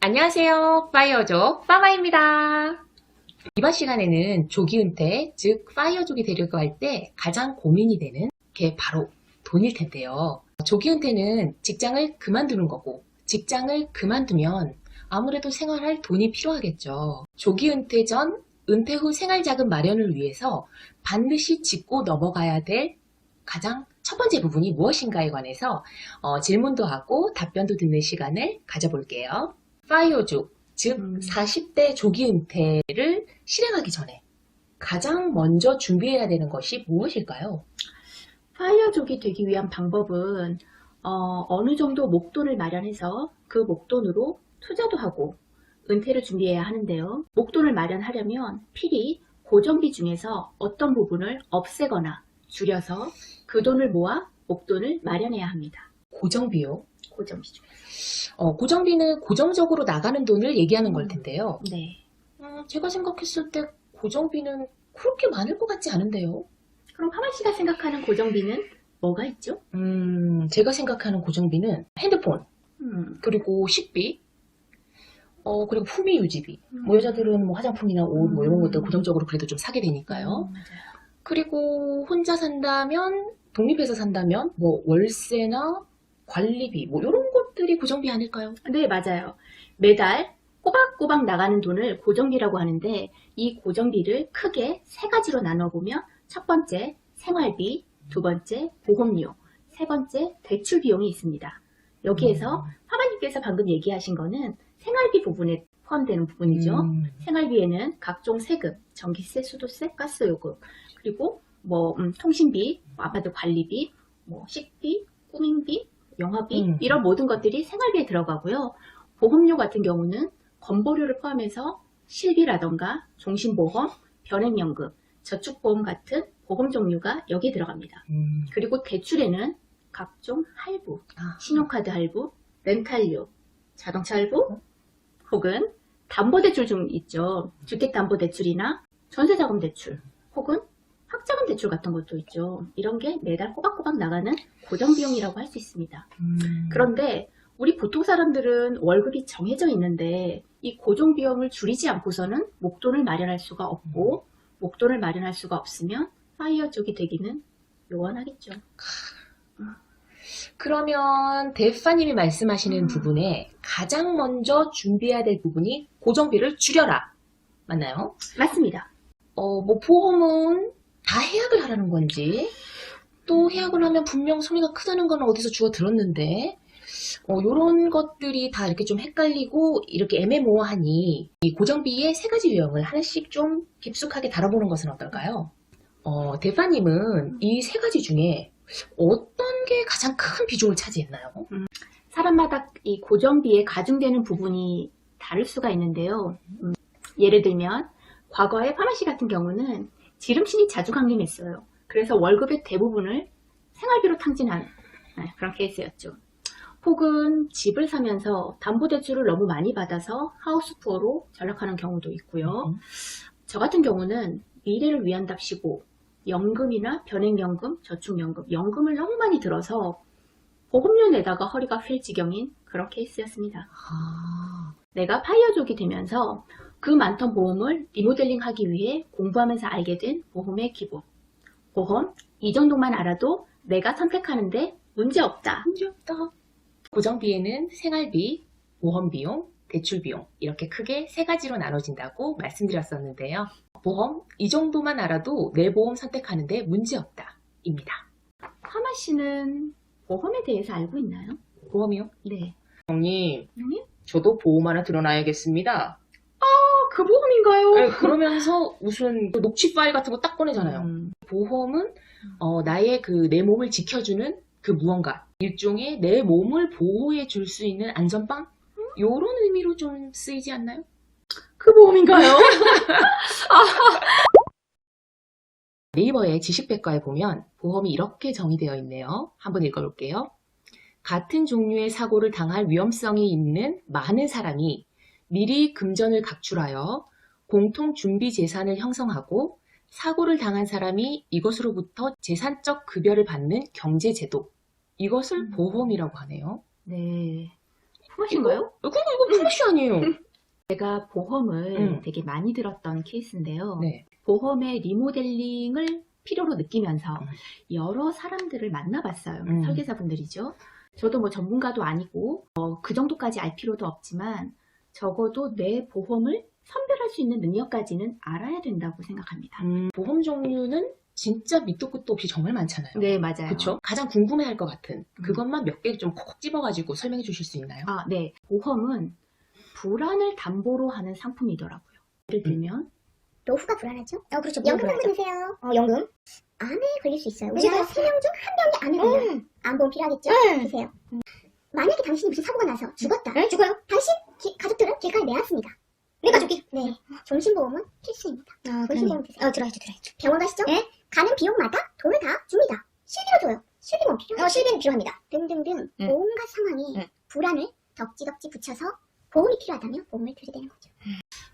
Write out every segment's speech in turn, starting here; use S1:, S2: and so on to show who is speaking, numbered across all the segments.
S1: 안녕하세요. 파이어족 파마입니다. 이번 시간에는 조기 은퇴, 즉 파이어족이 되려고 할 때 가장 고민이 되는 게 바로 돈일 텐데요. 조기 은퇴는 직장을 그만두는 거고, 직장을 그만두면 아무래도 생활할 돈이 필요하겠죠. 조기 은퇴 전, 은퇴 후 생활자금 마련을 위해서 반드시 짚고 넘어가야 될 가장 첫 번째 부분이 무엇인가에 관해서 질문도 하고 답변도 듣는 시간을 가져볼게요. 파이어족, 즉 40대 조기 은퇴를 실행하기 전에 가장 먼저 준비해야 되는 것이 무엇일까요?
S2: 파이어족이 되기 위한 방법은 어느 정도 목돈을 마련해서 그 목돈으로 투자도 하고 은퇴를 준비해야 하는데요. 목돈을 마련하려면 필히 고정비 중에서 어떤 부분을 없애거나 줄여서 그 돈을 모아 목돈을 마련해야 합니다.
S1: 고정비요?
S2: 고정비 중에서.
S1: 고정비는 고정적으로 나가는 돈을 얘기하는 걸 텐데요.
S2: 네.
S1: 제가 생각했을 때 고정비는 그렇게 많을 것 같지 않은데요.
S2: 그럼 하만 씨가 생각하는 고정비는 뭐가 있죠?
S1: 제가 생각하는 고정비는 핸드폰, 그리고 식비, 그리고 품위 유지비. 여자들은 뭐 화장품이나 옷 뭐 이런 것들 고정적으로 그래도 좀 사게 되니까요.
S2: 맞아요.
S1: 그리고 혼자 산다면, 독립해서 산다면 뭐 월세나 관리비 뭐 이런 것들이 고정비 아닐까요?
S2: 네, 맞아요. 매달 꼬박꼬박 나가는 돈을 고정비라고 하는데 이 고정비를 크게 세 가지로 나눠보면 첫 번째 생활비, 두 번째 보험료, 세 번째 대출 비용이 있습니다. 여기에서 화마님께서 방금 얘기하신 거는 생활비 부분에 포함되는 부분이죠. 생활비에는 각종 세금, 전기세, 수도세, 가스요금, 그리고 뭐 통신비, 아파트 관리비, 뭐 식비, 꾸민비, 영화비 이런 모든 것들이 생활비에 들어가고요. 보험료 같은 경우는 건보료를 포함해서 실비라던가 종신보험, 변액연금, 저축보험 같은 보험 종류가 여기에 들어갑니다. 그리고 대출에는 각종 할부, 신용카드 할부, 렌탈료, 자동차 할부, 혹은 담보대출 중 있죠. 주택담보대출이나 전세자금 대출, 혹은 학자금 대출 같은 것도 있죠. 이런 게 매달 꼬박꼬박 나가는 고정비용이라고 할 수 있습니다. 그런데 우리 보통 사람들은 월급이 정해져 있는데 이 고정비용을 줄이지 않고서는 목돈을 마련할 수가 없고 목돈을 마련할 수가 없으면 파이어족이 되기는 요원하겠죠.
S1: 그러면 대파님이 말씀하시는 부분에 가장 먼저 준비해야 될 부분이 고정비를 줄여라. 맞나요?
S2: 맞습니다.
S1: 뭐 보험은 다 해약을 하라는 건지, 또 해약을 하면 분명 손해가 크다는 건 어디서 주워 들었는데, 요런 것들이 다 이렇게 좀 헷갈리고 이렇게 애매모호하니 이 고정비의 세 가지 유형을 하나씩 좀 깊숙하게 다뤄보는 것은 어떨까요? 대파님은 이 세 가지 중에 어떤 게 가장 큰 비중을 차지했나요?
S2: 사람마다 이 고정비에 가중되는 부분이 다를 수가 있는데요. 예를 들면 과거에 파마씨 같은 경우는 지름신이 자주 강림했어요. 그래서 월급의 대부분을 생활비로 탕진한 그런 케이스였죠. 혹은 집을 사면서 담보대출을 너무 많이 받아서 하우스푸어로 전락하는 경우도 있고요. 저 같은 경우는 미래를 위한답시고 연금이나 변액연금, 저축연금, 연금을 너무 많이 들어서 보험료 내다가 허리가 휠 지경인 그런 케이스였습니다. 내가 파이어족이 되면서 그 많던 보험을 리모델링하기 위해 공부하면서 알게 된 보험의 기본. 보험 이 정도만 알아도 내가 선택하는데 문제없다.
S1: 문제없다. 고정비에는 생활비, 보험비용, 대출비용 이렇게 크게 세 가지로 나눠진다고 말씀드렸었는데요. 보험 이 정도만 알아도 내 보험 선택하는데 문제없다 입니다.
S2: 하마 씨는 보험에 대해서 알고 있나요?
S1: 보험이요?
S2: 네.
S1: 형님,
S2: 형님?
S1: 저도 보험 하나 들어놔야겠습니다.
S2: 그 보험인가요?
S1: 네, 그러면서 무슨 녹취 파일 같은 거 딱 꺼내잖아요. 보험은 나의 내 몸을 지켜주는 그 무언가, 일종의 내 몸을 보호해 줄 수 있는 안전빵? 요런 의미로 좀 쓰이지 않나요?
S2: 그 보험인가요?
S1: 네이버의 지식백과에 보면 보험이 이렇게 정의되어 있네요. 한번 읽어볼게요. 같은 종류의 사고를 당할 위험성이 있는 많은 사람이 미리 금전을 각출하여 공통 준비 재산을 형성하고 사고를 당한 사람이 이것으로부터 재산적 급여를 받는 경제제도, 이것을 보험이라고 하네요.
S2: 네. 풍하신가요?
S1: 이거 플러시 아니에요.
S2: 제가 보험을
S1: 음.
S2: 되게 많이 들었던 케이스인데요.
S1: 네.
S2: 보험의 리모델링을 필요로 느끼면서
S1: 음.
S2: 여러 사람들을 만나봤어요.
S1: 음.
S2: 설계사분들이죠. 저도 뭐 전문가도 아니고 그 정도까지 알 필요도 없지만 적어도 내 보험을 선별할 수 있는 능력까지는 알아야 된다고 생각합니다.
S1: 보험 종류는 진짜 밑도 끝도 없이 정말 많잖아요.
S2: 네, 맞아요.
S1: 그렇죠? 가장 궁금해할 것 같은 그것만 몇 개 좀 콕콕 집어가지고 설명해 주실 수 있나요?
S2: 아, 네. 보험은 불안을 담보로 하는 상품이더라고요. 예를 들면
S3: 노후가 불안하죠? 그렇죠.
S2: 너무
S3: 연금 한번 드세요. 연금. 암에 걸릴 수 있어요. 우리나라 3명 중 1명이 암에 걸려요. 암보험 필요하겠죠? 드세요. 만약에 당신이 무슨 사고가 나서 죽었다. 죽어요? 당신 가족들은 길가에 내놨습니다. 내 가족이? 네. 종신보험은 필수입니다. 종신보험 드세요. 들어야죠. 병원 가시죠? 네. 가는 비용마다 돈을 다 줍니다. 실비로 줘요. 실비보험 필요해요. 실비는 필요합니다. 등등등 온갖 상황이 불안을 덕지덕지 붙여서 보험이 필요하다면 보험을 들게 되는 거죠.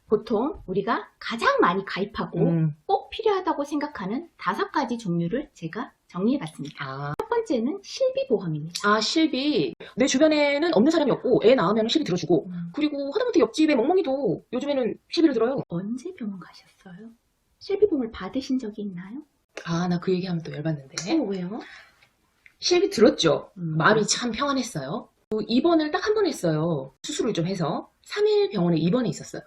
S2: 보통 우리가 가장 많이 가입하고 꼭 필요하다고 생각하는 5가지 종류를 제가 정리해봤습니다. 첫 번째는 실비보험입니다.
S1: 실비. 내 주변에는 없는 사람이 없고 애 낳으면 실비 들어주고 그리고 하다못해 옆집에 멍멍이도 요즘에는 실비를 들어요.
S2: 언제 병원 가셨어요? 실비보험을 받으신 적이 있나요?
S1: 나 그 얘기하면 또 열받는데.
S2: 왜요?
S1: 실비 들었죠. 마음이 참 평안했어요. 입원을 딱 한 번 했어요. 수술을 좀 해서 3일 병원에 입원해 있었어요.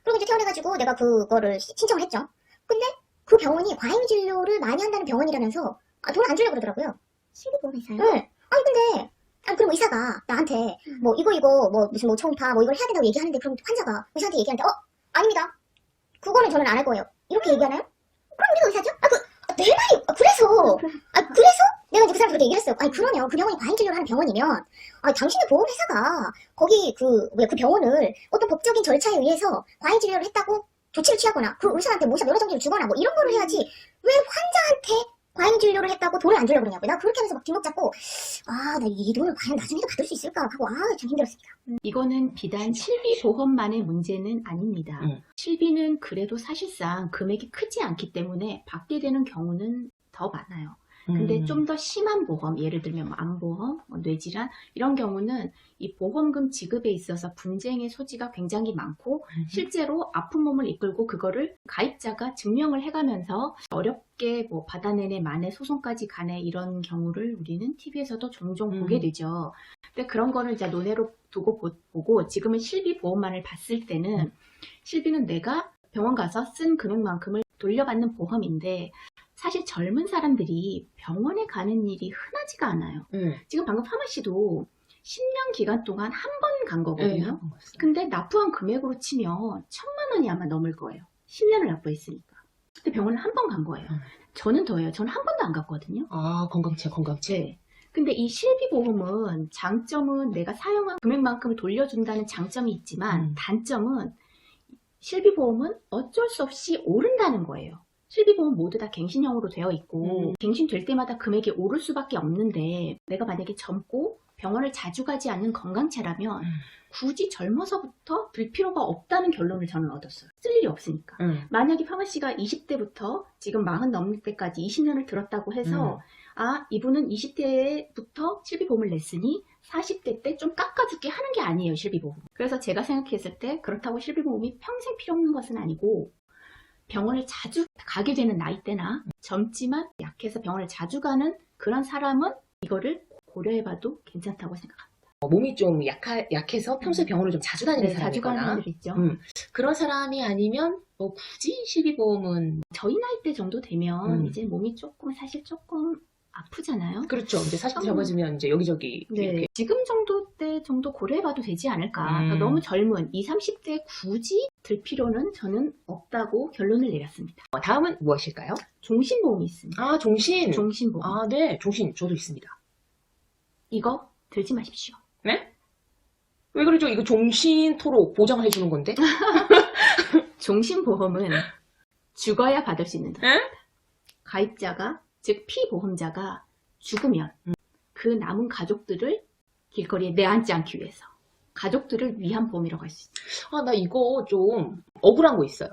S3: 그리고 이제 퇴원해가지고 내가 그거를 신청을 했죠. 근데 그 병원이 과잉진료를 많이 한다는 병원이라면서 돈을 안 주려고 그러더라고요. 실비보험회사요? 네. 근데 그럼 의사가 나한테 뭐 이거 뭐 무슨 뭐 초음파 뭐 이걸 해야 된다고 얘기하는데 그럼 환자가 의사한테 얘기하는데 아닙니다. 그거는 저는 안 할 거예요. 이렇게 얘기하나요? 그럼 우리가 의사죠? 내 말이 그래서 내가 이제 그 사람한테 얘기를 했어요. 그러면 그 병원이 과잉진료를 하는 병원이면 당신의 보험회사가 거기 그 병원을 어떤 법적인 절차에 의해서 과잉진료를 했다고 조치를 취하거나 그 의사한테 뭐 면허정지를 주거나 뭐 이런 거를 해야지 왜 환자한테 과잉진료를 했다고 돈을 안 주려고 그러냐고요. 나 그렇게 하면서 막 뒷목 잡고 나 이 돈을 과연 나중에도 받을 수 있을까 하고 좀 힘들었습니다.
S2: 이거는 비단 실비보험만의 문제는 아닙니다. 실비는 그래도 사실상 금액이 크지 않기 때문에 받게 되는 경우는 더 많아요. 근데 좀 더 심한 보험, 예를 들면 뭐 암보험, 뇌질환 이런 경우는 이 보험금 지급에 있어서 분쟁의 소지가 굉장히 많고 실제로 아픈 몸을 이끌고 그거를 가입자가 증명을 해가면서 어렵게 뭐 받아내네 마네 소송까지 가네 이런 경우를 우리는 TV에서도 종종 보게 되죠. 근데 그런 거를 이제 논외로 두고 보고 지금은 실비보험만을 봤을 때는 실비는 내가 병원 가서 쓴 금액만큼을 돌려받는 보험인데 사실 젊은 사람들이 병원에 가는 일이 흔하지가 않아요. 지금 방금 파마씨도 10년 기간 동안 한 번 간 거거든요. 근데 납부한 금액으로 치면 1,000만 원이 아마 넘을 거예요. 10년을 납부했으니까. 근데 병원을 한 번 간 거예요. 저는 더해요. 저는 한 번도 안 갔거든요.
S1: 건강체.
S2: 네. 근데 이 실비보험은 장점은 내가 사용한 금액만큼을 돌려준다는 장점이 있지만 단점은 실비보험은 어쩔 수 없이 오른다는 거예요. 실비보험 모두 다 갱신형으로 되어 있고 갱신될 때마다 금액이 오를 수밖에 없는데 내가 만약에 젊고 병원을 자주 가지 않는 건강체라면 굳이 젊어서부터 들 필요가 없다는 결론을 저는 얻었어요. 쓸 일이 없으니까. 만약에 파마씨가 20대부터 지금 40 넘을 때까지 20년을 들었다고 해서 이분은 20대부터 실비보험을 냈으니 40대 때 좀 깎아줄게 하는 게 아니에요, 실비보험. 그래서 제가 생각했을 때 그렇다고 실비보험이 평생 필요 없는 것은 아니고 병원을 자주 가게 되는 나이대나 젊지만 약해서 병원을 자주 가는 그런 사람은 이거를 고려해봐도 괜찮다고 생각합니다.
S1: 몸이 좀 약해서 평소에 병원을 좀 자주 다니는
S2: 자주
S1: 사람이거나
S2: 가는 분들 있죠.
S1: 그런 사람이 아니면 굳이 실비보험은
S2: 저희 나이대 정도 되면 이제 몸이 사실 조금 아프잖아요.
S1: 그렇죠. 이제 40대 접어지면 이제 여기저기 이렇게.
S2: 지금 정도 때 정도 고려해봐도 되지 않을까. 그러니까 너무 젊은 20, 30대 굳이 들 필요는 저는 없다고 결론을 내렸습니다.
S1: 다음은 무엇일까요?
S2: 종신보험이 있습니다.
S1: 종신.
S2: 종신보험.
S1: 네. 종신 저도 있습니다.
S2: 이거 들지 마십시오.
S1: 네? 왜 그러죠? 이거 종신토록 보장을 해주는 건데?
S2: 종신보험은 죽어야 받을 수 있는
S1: 에?
S2: 돈입니다. 가입자가 즉 피보험자가 죽으면 그 남은 가족들을 길거리에 내앉지 않기 위해서 가족들을 위한 보험이라고 할 수 있어요.
S1: 나 이거 좀 억울한 거 있어요.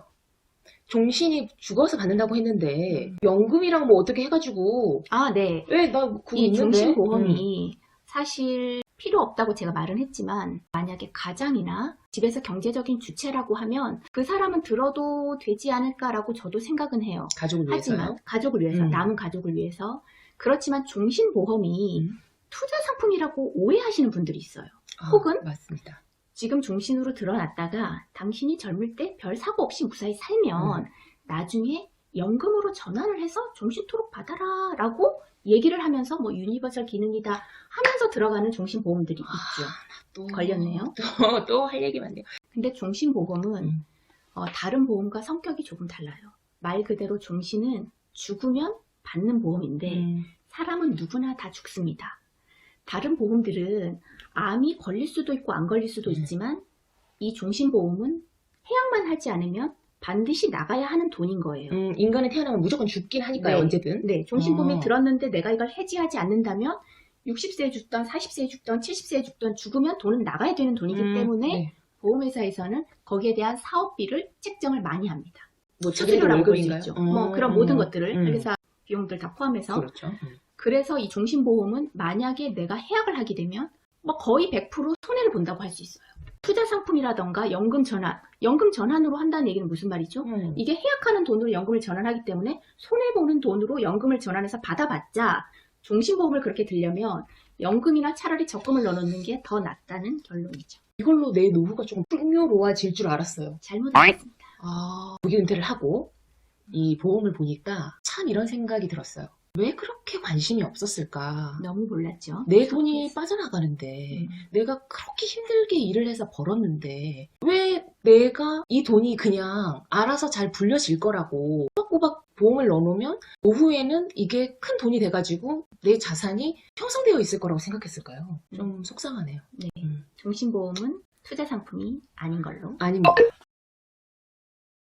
S1: 종신이 죽어서 받는다고 했는데 연금이랑 뭐 어떻게 해가지고
S2: 네.
S1: 왜 나 그거
S2: 이
S1: 있는데?
S2: 종신보험이 사실 필요 없다고 제가 말은 했지만 만약에 가장이나 집에서 경제적인 주체라고 하면 그 사람은 들어도 되지 않을까라고 저도 생각은 해요.
S1: 가족을 위해서요?
S2: 하지만 가족을 위해서, 남은 가족을 위해서. 그렇지만 종신보험이 투자 상품이라고 오해하시는 분들이 있어요. 혹은
S1: 맞습니다.
S2: 지금 종신으로 드러났다가 당신이 젊을 때 별 사고 없이 무사히 살면 나중에 연금으로 전환을 해서 종신토록 받아라 라고 얘기를 하면서 뭐 유니버설 기능이다 하면서 들어가는 종신보험들이 있죠.
S1: 또
S2: 걸렸네요.
S1: 또 할 얘기 많네요.
S2: 근데 종신보험은 다른 보험과 성격이 조금 달라요. 말 그대로 종신은 죽으면 받는 보험인데 사람은 누구나 다 죽습니다. 다른 보험들은 암이 걸릴 수도 있고 안 걸릴 수도 있지만 이 종신보험은 해약만 하지 않으면 반드시 나가야 하는 돈인 거예요.
S1: 인간은 태어나면 무조건 죽긴 하니까요.
S2: 네.
S1: 언제든.
S2: 네, 종신보험에 들었는데 내가 이걸 해지하지 않는다면 60세에 죽던 40세에 죽던 70세에 죽던 죽으면 돈은 나가야 되는 돈이기 때문에
S1: 네.
S2: 보험회사에서는 거기에 대한 사업비를 책정을 많이 합니다.
S1: 뭐 자기들
S2: 수수료라고 볼 수
S1: 월급인가요?
S2: 있죠. 뭐 그런 모든 것들을
S1: 음.
S2: 회사 비용들 다 포함해서.
S1: 그렇죠.
S2: 그래서 이 종신보험은 만약에 내가 해약을 하게 되면 뭐 거의 100% 손해를 본다고 할 수 있어요. 투자 상품이라던가 연금 전환, 연금 전환으로 한다는 얘기는 무슨 말이죠? 이게 해약하는 돈으로 연금을 전환하기 때문에 손해보는 돈으로 연금을 전환해서 받아봤자 종신보험을 그렇게 들려면 연금이나 차라리 적금을 넣어놓는 게 더 낫다는 결론이죠.
S1: 이걸로 내 노후가 조금 풍요로워질 줄 알았어요.
S2: 잘못 알았습니다.
S1: 조기 은퇴를 하고 이 보험을 보니까 참 이런 생각이 들었어요. 왜 그렇게 관심이 없었을까?
S2: 너무 몰랐죠.
S1: 내 돈이 빠져나가는데 내가 그렇게 힘들게 일을 해서 벌었는데 왜 내가 이 돈이 그냥 알아서 잘 불려질 거라고 꼬박꼬박 보험을 넣어놓으면 노후에는 이게 큰 돈이 돼가지고 내 자산이 형성되어 있을 거라고 생각했을까요? 좀 속상하네요.
S2: 네. 종신보험은 투자 상품이 아닌 걸로.
S1: 아닙니다.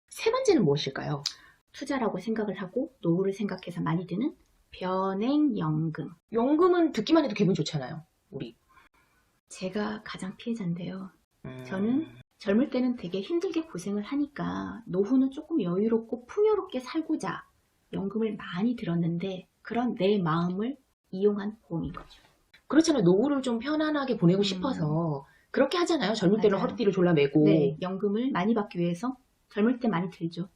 S1: 세 번째는 무엇일까요?
S2: 투자라고 생각을 하고 노후를 생각해서 많이 드는 변액연금.
S1: 연금은 듣기만 해도 기분 좋잖아요. 우리.
S2: 제가 가장 피해자인데요. 저는 젊을 때는 되게 힘들게 고생을 하니까 노후는 조금 여유롭고 풍요롭게 살고자 연금을 많이 들었는데 그런 내 마음을 이용한 보험인 거죠.
S1: 그렇잖아요. 노후를 좀 편안하게 보내고 싶어서 그렇게 하잖아요. 젊을 때는
S2: 맞아요.
S1: 허리띠를 졸라매고.
S2: 네, 연금을 많이 받기 위해서 젊을 때 많이 들죠.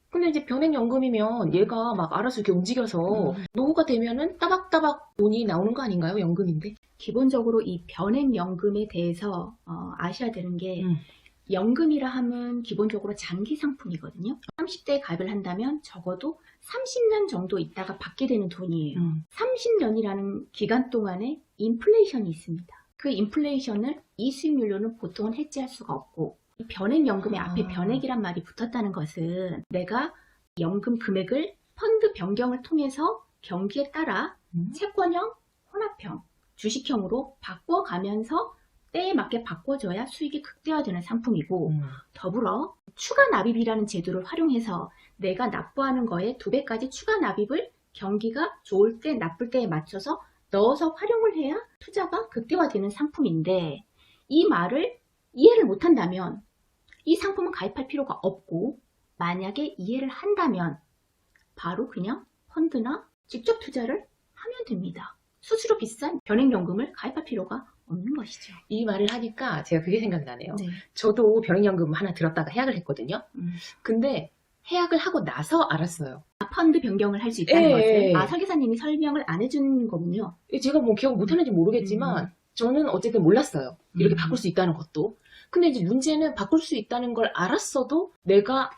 S1: 근데 이제 변액연금이면 얘가 막 알아서 이렇게 움직여서 노후가 되면은 따박따박 돈이 나오는 거 아닌가요? 연금인데.
S2: 기본적으로 이 변액연금에 대해서 아셔야 되는 게 연금이라 하면 기본적으로 장기 상품이거든요. 30대에 가입을 한다면 적어도 30년 정도 있다가 받게 되는 돈이에요. 30년이라는 기간 동안에 인플레이션이 있습니다. 그 인플레이션을 이 수익률로는 보통은 해지할 수가 없고 이 변액연금의 앞에 변액이란 말이 붙었다는 것은 내가 연금 금액을 펀드 변경을 통해서 경기에 따라 채권형, 혼합형, 주식형으로 바꿔가면서 때에 맞게 바꿔줘야 수익이 극대화되는 상품이고 더불어 추가 납입이라는 제도를 활용해서 내가 납부하는 거에 2배까지 추가 납입을 경기가 좋을 때 나쁠 때에 맞춰서 넣어서 활용을 해야 투자가 극대화되는 상품인데 이 말을 이해를 못한다면 이 상품은 가입할 필요가 없고 만약에 이해를 한다면 바로 그냥 펀드나 직접 투자를 하면 됩니다. 수수료 비싼 변액연금을 가입할 필요가 없는 것이죠.
S1: 이 말을 하니까 제가 그게 생각나네요.
S2: 네.
S1: 저도 변액연금 하나 들었다가 해약을 했거든요. 근데 해약을 하고 나서 알았어요.
S2: 펀드 변경을 할 수 있다는
S1: 예.
S2: 것을 설계사님이 설명을 안 해준 거군요.
S1: 제가 뭐 기억 못하는지 모르겠지만 저는 어쨌든 몰랐어요. 이렇게 바꿀 수 있다는 것도. 근데 이제 문제는 바꿀 수 있다는 걸 알았어도 내가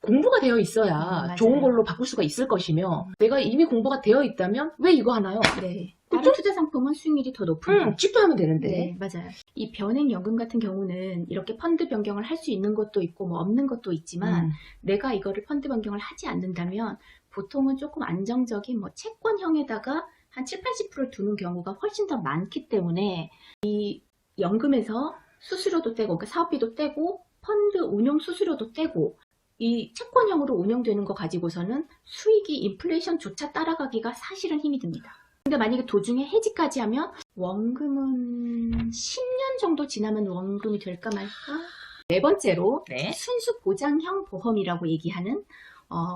S1: 공부가 되어 있어야
S2: 맞아요.
S1: 좋은 걸로 바꿀 수가 있을 것이며 내가 이미 공부가 되어 있다면 왜 이거 하나요?
S2: 네. 다른 투자 상품은 수익률이 더 높은
S1: 집도하면 되는데.
S2: 네, 맞아요. 이 변액연금 같은 경우는 이렇게 펀드 변경을 할 수 있는 것도 있고 뭐 없는 것도 있지만 내가 이거를 펀드 변경을 하지 않는다면 보통은 조금 안정적인 뭐 채권형에다가 한 7, 80%를 두는 경우가 훨씬 더 많기 때문에 이 연금에서 수수료도 떼고 그러니까 사업비도 떼고 펀드 운용 수수료도 떼고 이 채권형으로 운영되는 거 가지고서는 수익이 인플레이션조차 따라가기가 사실은 힘이 듭니다. 근데 만약에 도중에 해지까지 하면 원금은 10년 정도 지나면 원금이 될까 말까? 네 번째로
S1: 네.
S2: 순수 보장형 보험이라고 얘기하는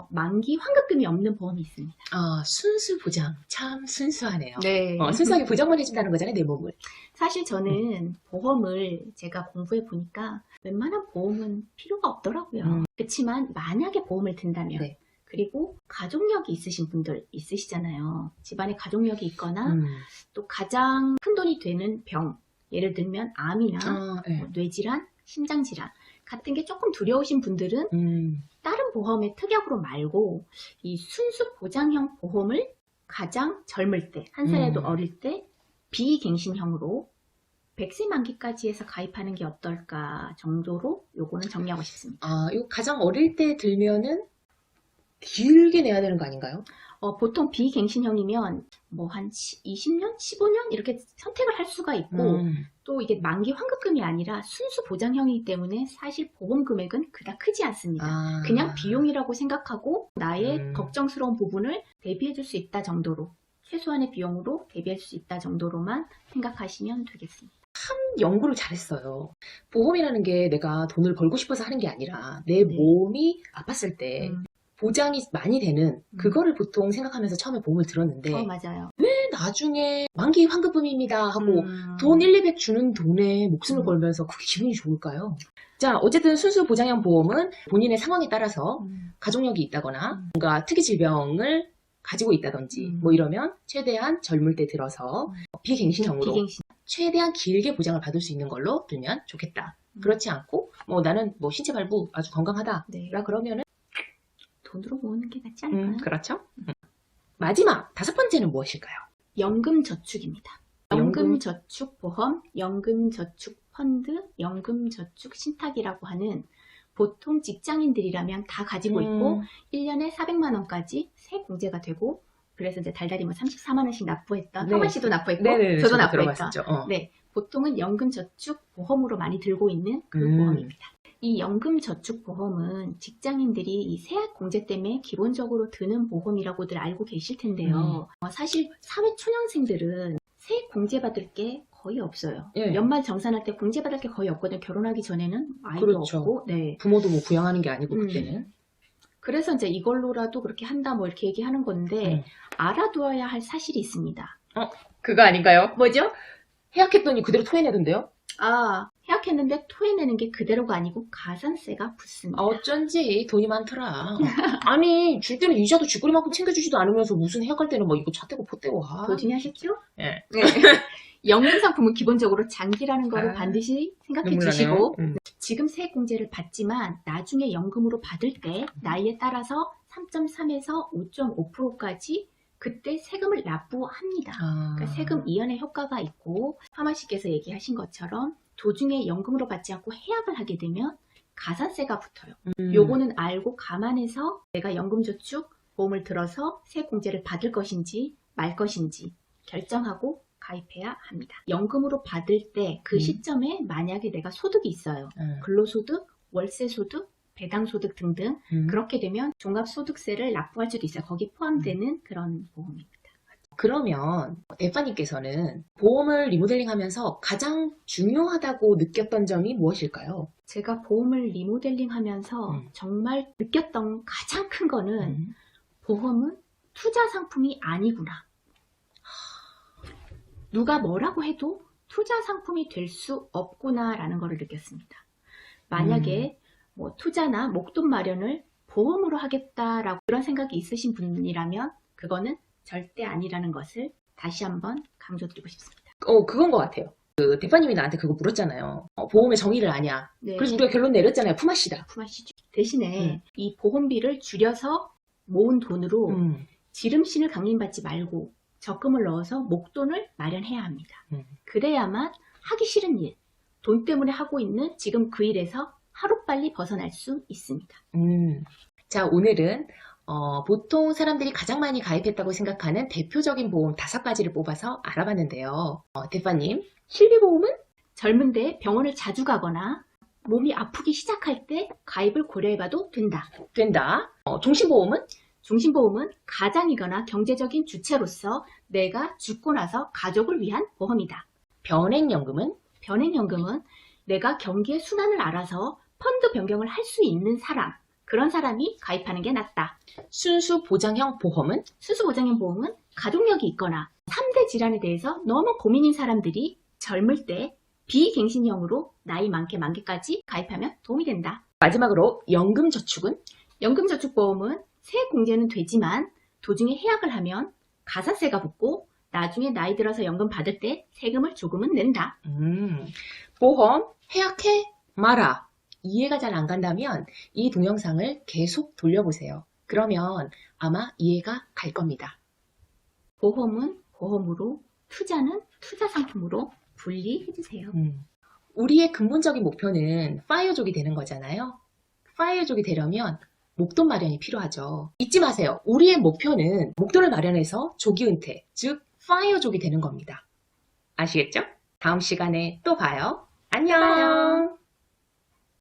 S2: 만기 환급금이 없는 보험이 있습니다.
S1: 아, 순수 보장. 참 순수하네요.
S2: 네.
S1: 순수하게 보장만 해준다는 거잖아요, 내 몸을.
S2: 사실 저는 보험을 제가 공부해 보니까 웬만한 보험은 필요가 없더라고요. 그렇지만 만약에 보험을 든다면
S1: 네.
S2: 그리고 가족력이 있으신 분들 있으시잖아요. 집안에 가족력이 있거나 또 가장 큰 돈이 되는 병, 예를 들면 암이나
S1: 네.
S2: 뭐 뇌질환, 심장질환 같은 게 조금 두려우신 분들은 다른 보험의 특약으로 말고 이 순수 보장형 보험을 가장 젊을 때, 한 살에도 어릴 때 비갱신형으로 100세 만기까지 해서 가입하는 게 어떨까 정도로 요거는 정리하고 싶습니다.
S1: 아, 이거 가장 어릴 때 들면은 길게 내야 되는 거 아닌가요?
S2: 보통 비갱신형이면 뭐 한 20년, 15년 이렇게 선택을 할 수가 있고 또 이게 만기 환급금이 아니라 순수 보장형이기 때문에 사실 보험 금액은 그닥 크지 않습니다. 그냥 비용이라고 생각하고 나의 걱정스러운 부분을 대비해 줄 수 있다 정도로 최소한의 비용으로 대비할 수 있다 정도로만 생각하시면 되겠습니다.
S1: 연구를 잘했어요. 보험이라는 게 내가 돈을 벌고 싶어서 하는 게 아니라 내 몸이 아팠을 때 보장이 많이 되는 그거를 보통 생각하면서 처음에 보험을 들었는데
S2: 맞아요.
S1: 왜 나중에 만기 환급금입니다 하고 돈 1, 200 주는 돈에 목숨을 걸면서 그게 기분이 좋을까요? 자, 어쨌든 순수 보장형 보험은 본인의 상황에 따라서 가족력이 있다거나 뭔가 특이 질병을 가지고 있다든지 뭐 이러면 최대한 젊을 때 들어서 비갱신형으로
S2: 비갱신.
S1: 최대한 길게 보장을 받을 수 있는 걸로 들면 좋겠다. 그렇지 않고 뭐 나는 뭐 신체 발부 아주 건강하다.
S2: 네.
S1: 그러면은
S2: 돈으로 모으는 게 낫지 않을까요?
S1: 그렇죠. 마지막 5번째는 무엇일까요?
S2: 연금저축입니다. 연금저축보험, 연금저축펀드, 연금저축신탁이라고 하는 보통 직장인들이라면 다 가지고 있고 1년에 400만 원까지 세공제가 되고 그래서 이제 달달이 뭐 34만 원씩 납부했던 형아 씨도 납부했고 저도 납부했던 네, 보통은 연금저축보험으로 많이 들고 있는 그 보험입니다. 이 연금저축보험은 직장인들이 이 세액공제 때문에 기본적으로 드는 보험이라고들 알고 계실 텐데요. 사실 사회초년생들은 세액공제 받을 게 거의 없어요.
S1: 예.
S2: 연말 정산할 때 공제 받을 게 거의 없거든요. 결혼하기 전에는 아이도
S1: 그렇죠.
S2: 없고. 네.
S1: 부모도 뭐 부양하는 게 아니고 그때는.
S2: 그래서 이제 이걸로라도 그렇게 한다 뭐 이렇게 얘기하는 건데 알아두어야 할 사실이 있습니다.
S1: 그거 아닌가요?
S2: 뭐죠?
S1: 해약했더니 그대로 토해내던데요?
S2: 해약했는데 토해내는 게 그대로가 아니고 가산세가 붙습니다.
S1: 어쩐지 돈이 많더라. 아니 줄 때는 이자도 쥐꼬리만큼 챙겨주지도 않으면서 무슨 해약할 때는 뭐 이거 차 떼고 포 떼고
S2: 도중에 하셨죠?
S1: 예.
S2: 네. 연금상품은 기본적으로 장기라는 거를 반드시 생각해
S1: 눈물
S2: 주시고
S1: 나네요.
S2: 지금 세액공제를 받지만 나중에 연금으로 받을 때 나이에 따라서 3.3에서 5.5%까지 그때 세금을 납부합니다. 그러니까 세금 이연의 효과가 있고 하마 씨께서 얘기하신 것처럼 도중에 연금으로 받지 않고 해약을 하게 되면 가산세가 붙어요. 요거는 알고 감안해서 내가 연금저축 보험을 들어서 세액공제를 받을 것인지 말 것인지 결정하고 가입해야 합니다. 연금으로 받을 때 그 시점에 만약에 내가 소득이 있어요. 근로소득, 월세소득, 배당소득 등등 그렇게 되면 종합소득세를 납부할 수도 있어요. 거기 포함되는 그런 보험입니다.
S1: 그러면 대파님께서는 보험을 리모델링 하면서 가장 중요하다고 느꼈던 점이 무엇일까요?
S2: 제가 보험을 리모델링 하면서 정말 느꼈던 가장 큰 거는 보험은 투자 상품이 아니구나. 누가 뭐라고 해도 투자 상품이 될 수 없구나라는 거를 느꼈습니다. 만약에 뭐 투자나 목돈 마련을 보험으로 하겠다라고 그런 생각이 있으신 분이라면 그거는 절대 아니라는 것을 다시 한번 강조드리고 싶습니다.
S1: 그건 것 같아요. 그 대파님이 나한테 그거 물었잖아요. 보험의 정의를 아냐.
S2: 네.
S1: 그래서 우리가 결론 내렸잖아요. 품앗이다.
S2: 품앗이죠. 대신에 이 보험비를 줄여서 모은 돈으로 지름신을 강림받지 말고 적금을 넣어서 목돈을 마련해야 합니다. 그래야만 하기 싫은 일, 돈 때문에 하고 있는 지금 그 일에서 하루빨리 벗어날 수 있습니다.
S1: 자, 오늘은 보통 사람들이 가장 많이 가입했다고 생각하는 대표적인 보험 5가지를 뽑아서 알아봤는데요. 대파님, 실비보험은?
S2: 젊은데 병원을 자주 가거나 몸이 아프기 시작할 때 가입을 고려해봐도 된다.
S1: 된다. 종신보험은?
S2: 종신보험은 가장이거나 경제적인 주체로서 내가 죽고 나서 가족을 위한 보험이다.
S1: 변액연금은?
S2: 변액연금은 내가 경기의 순환을 알아서 펀드 변경을 할 수 있는 사람, 그런 사람이 가입하는 게 낫다.
S1: 순수 보장형 보험은
S2: 수수보장형 보험은 가족력이 있거나 3대 질환에 대해서 너무 고민인 사람들이 젊을 때 비갱신형으로 나이 많게까지 가입하면 도움이 된다.
S1: 마지막으로 연금저축은
S2: 연금저축보험은 세액 공제는 되지만 도중에 해약을 하면 가사세가 붙고 나중에 나이 들어서 연금 받을 때 세금을 조금은 낸다.
S1: 보험 해약해 마라. 이해가 잘 안 간다면 이 동영상을 계속 돌려보세요. 그러면 아마 이해가 갈 겁니다.
S2: 보험은 보험으로, 투자는 투자 상품으로 분리해주세요.
S1: 우리의 근본적인 목표는 파이어족이 되는 거잖아요. 파이어족이 되려면 목돈 마련이 필요하죠. 잊지 마세요. 우리의 목표는 목돈을 마련해서 조기 은퇴, 즉 파이어족이 되는 겁니다. 아시겠죠? 다음 시간에 또 봐요. 안녕.